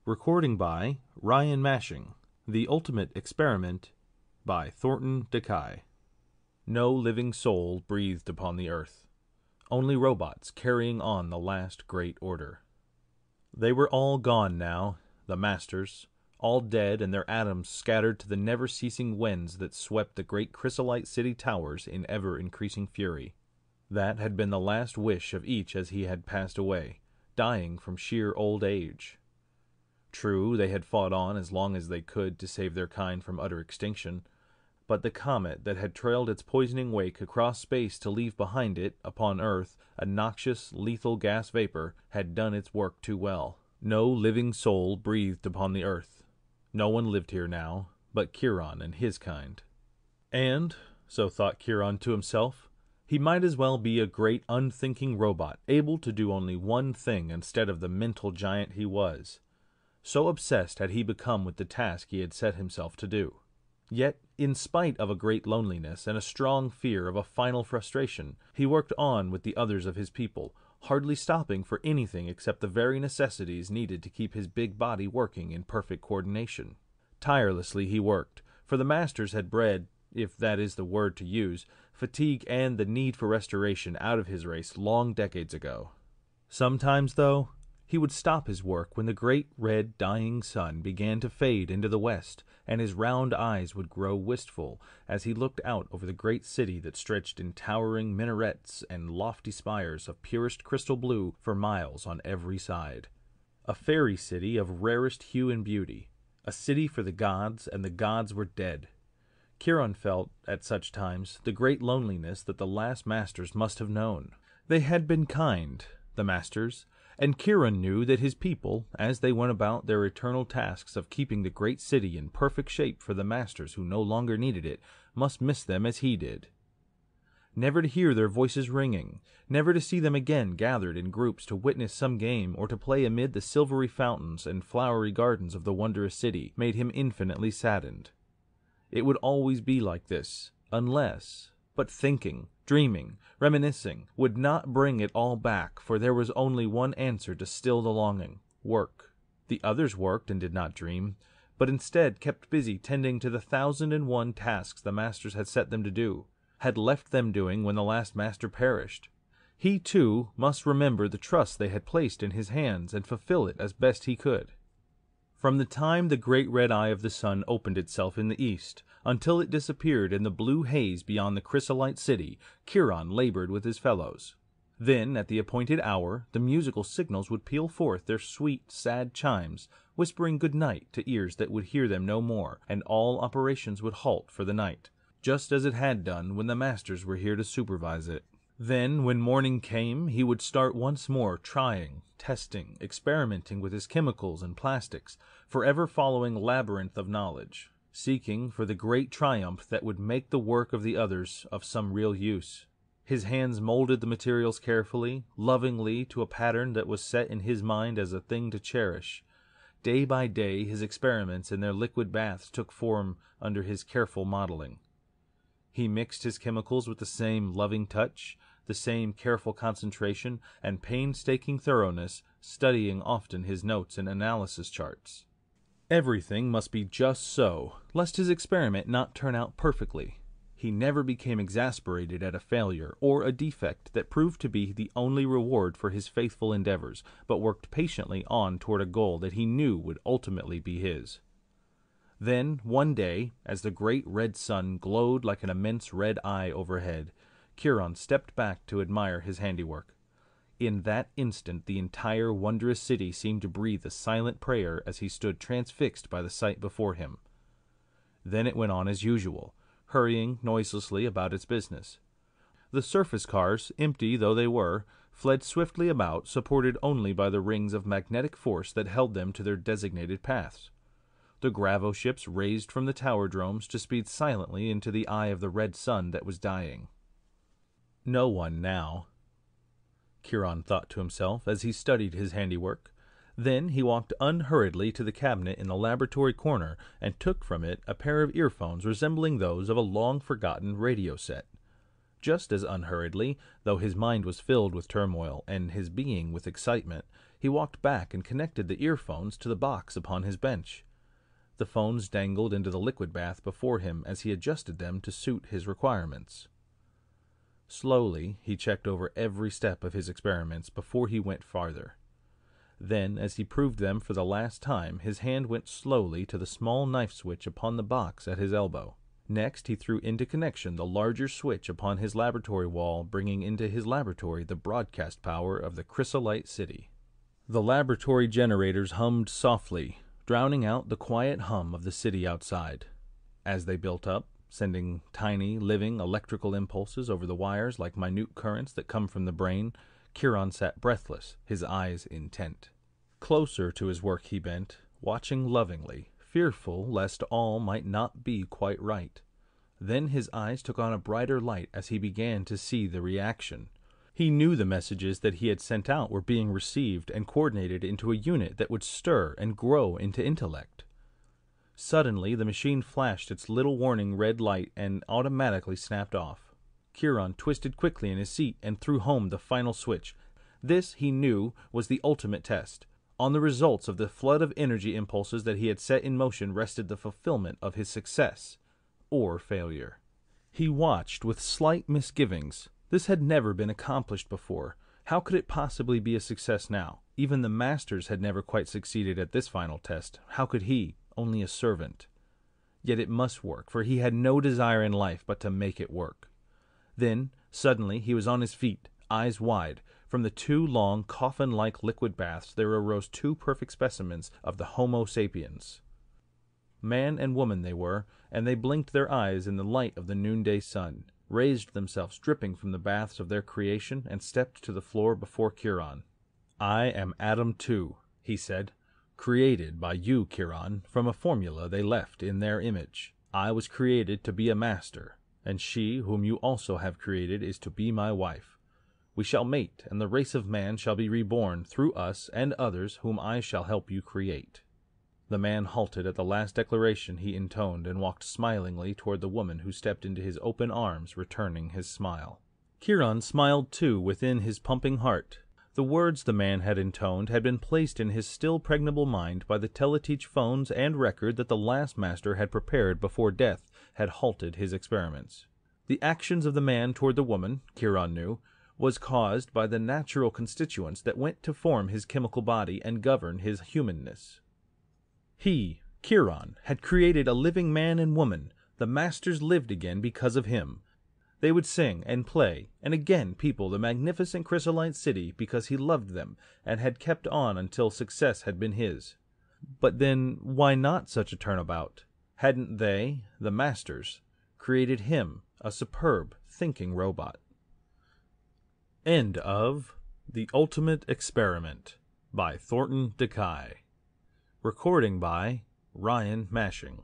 Recording by Ryan Mashing. The Ultimate Experiment by Thornton, DeKy. No living soul breathed upon the earth. Only robots carrying on the last great order. They were all gone now, the masters, all dead and their atoms scattered to the never-ceasing winds that swept the great chrysolite city towers in ever-increasing fury. That had been the last wish of each as he had passed away, dying from sheer old age. True, they had fought on as long as they could to save their kind from utter extinction, but the comet that had trailed its poisoning wake across space to leave behind it, upon Earth, a noxious, lethal gas vapor, had done its work too well. No living soul breathed upon the Earth. No one lived here now, but Chiron and his kind. And, so thought Chiron to himself, he might as well be a great unthinking robot, able to do only one thing instead of the mental giant he was. So obsessed had he become with the task he had set himself to do. Yet, in spite of a great loneliness and a strong fear of a final frustration, he worked on with the others of his people, hardly stopping for anything except the very necessities needed to keep his big body working in perfect coordination. Tirelessly he worked, for the masters had bred, if that is the word to use, fatigue and the need for restoration out of his race long decades ago. Sometimes, though, he would stop his work when the great red dying sun began to fade into the west, and his round eyes would grow wistful as he looked out over the great city that stretched in towering minarets and lofty spires of purest crystal blue for miles on every side. A fairy city of rarest hue and beauty, a city for the gods, and the gods were dead. Chiron felt, at such times, the great loneliness that the last masters must have known. They had been kind, the masters, and Chiron knew that his people, as they went about their eternal tasks of keeping the great city in perfect shape for the masters who no longer needed it, must miss them as he did. Never to hear their voices ringing, never to see them again gathered in groups to witness some game or to play amid the silvery fountains and flowery gardens of the wondrous city, made him infinitely saddened. It would always be like this, unless... But thinking, dreaming, reminiscing, would not bring it all back, for there was only one answer to still the longing: work. The others worked and did not dream, but instead kept busy tending to the 1,001 tasks the masters had set them to do, had left them doing when the last master perished. He, too, must remember the trust they had placed in his hands and fulfill it as best he could. From the time the great red eye of the sun opened itself in the east, until it disappeared in the blue haze beyond the chrysolite city, Chiron labored with his fellows. Then, at the appointed hour, the musical signals would peal forth their sweet, sad chimes, whispering good night to ears that would hear them no more, and all operations would halt for the night, just as it had done when the masters were here to supervise it. Then, when morning came, he would start once more trying, testing, experimenting with his chemicals and plastics, forever following labyrinth of knowledge, seeking for the great triumph that would make the work of the others of some real use. His hands molded the materials carefully, lovingly, to a pattern that was set in his mind as a thing to cherish. Day by day his experiments in their liquid baths took form under his careful modeling. He mixed his chemicals with the same loving touch, the same careful concentration and painstaking thoroughness, studying often his notes and analysis charts. Everything must be just so, lest his experiment not turn out perfectly. He never became exasperated at a failure or a defect that proved to be the only reward for his faithful endeavors, but worked patiently on toward a goal that he knew would ultimately be his. Then, one day, as the great red sun glowed like an immense red eye overhead, Chiron stepped back to admire his handiwork. In that instant the entire wondrous city seemed to breathe a silent prayer as he stood transfixed by the sight before him. Then it went on as usual, hurrying noiselessly about its business. The surface cars, empty though they were, fled swiftly about, supported only by the rings of magnetic force that held them to their designated paths. The gravoships raised from the tower dromes to speed silently into the eye of the red sun that was dying. No one now, Chiron thought to himself as he studied his handiwork. Then he walked unhurriedly to the cabinet in the laboratory corner and took from it a pair of earphones resembling those of a long-forgotten radio set. Just as unhurriedly, though his mind was filled with turmoil and his being with excitement, He walked back and connected the earphones to the box upon his bench. The phones dangled into the liquid bath before him as he adjusted them to suit his requirements. Slowly, he checked over every step of his experiments before he went farther. Then, as he proved them for the last time, his hand went slowly to the small knife switch upon the box at his elbow. Next, he threw into connection the larger switch upon his laboratory wall, bringing into his laboratory the broadcast power of the chrysolite city. The laboratory generators hummed softly, drowning out the quiet hum of the city outside. As they built up, sending tiny, living electrical impulses over the wires like minute currents that come from the brain, Chiron sat breathless, his eyes intent. Closer to his work he bent, watching lovingly, fearful lest all might not be quite right. Then his eyes took on a brighter light as he began to see the reaction. He knew the messages that he had sent out were being received and coordinated into a unit that would stir and grow into intellect. Suddenly, the machine flashed its little warning red light and automatically snapped off. Chiron twisted quickly in his seat and threw home the final switch. This, he knew, was the ultimate test. On the results of the flood of energy impulses that he had set in motion rested the fulfillment of his success or failure. He watched with slight misgivings. This had never been accomplished before. How could it possibly be a success now? Even the masters had never quite succeeded at this final test. How could he, only a servant? Yet it must work, for he had no desire in life but to make it work. Then, suddenly, he was on his feet, eyes wide. From the two long, coffin-like liquid baths there arose two perfect specimens of the Homo sapiens. Man and woman they were, and they blinked their eyes in the light of the noonday sun, raised themselves dripping from the baths of their creation, and stepped to the floor before Chiron. "I am Adam too," he said, "created by you, Chiron, from a formula they left in their image. I was created to be a master, and she whom you also have created is to be my wife. We shall mate, and the race of man shall be reborn through us and others whom I shall help you create." The man halted at the last declaration he intoned and walked smilingly toward the woman who stepped into his open arms, returning his smile. Chiron smiled too within his pumping heart. The words the man had intoned had been placed in his still pregnable mind by the teleteach phones and record that the last master had prepared before death had halted his experiments. The actions of the man toward the woman, Chiron knew, was caused by the natural constituents that went to form his chemical body and govern his humanness. He, Chiron, had created a living man and woman. The masters lived again because of him. They would sing and play, and again people the magnificent chrysolite city because he loved them and had kept on until success had been his. But then, why not such a turnabout? Hadn't they, the masters, created him, a superb, thinking robot? End of The Ultimate Experiment by Thornton DeKy. Recording by Ryan Mashing.